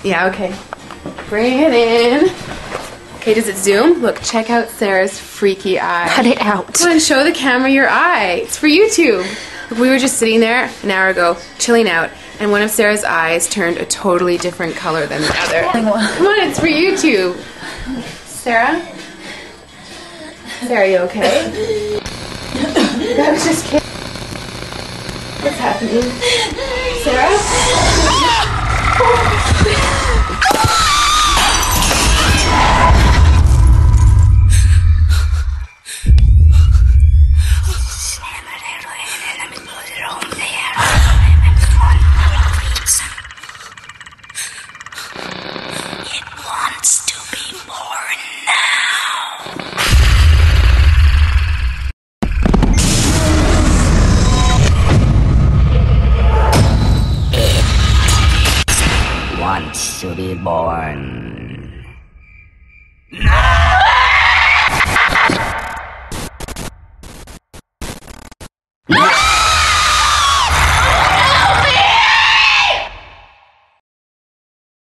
Yeah, okay. Bring it in. Okay, does it zoom? Look, check out Sarah's freaky eye. Cut it out. Come on, show the camera your eye. It's for YouTube. Look, we were just sitting there an hour ago, chilling out, and one of Sarah's eyes turned a totally different color than the other. Come on, it's for YouTube. Sarah? Sarah, you okay? I was just kidding. What's happening? Sarah? It wants to be born now. It wants to be born.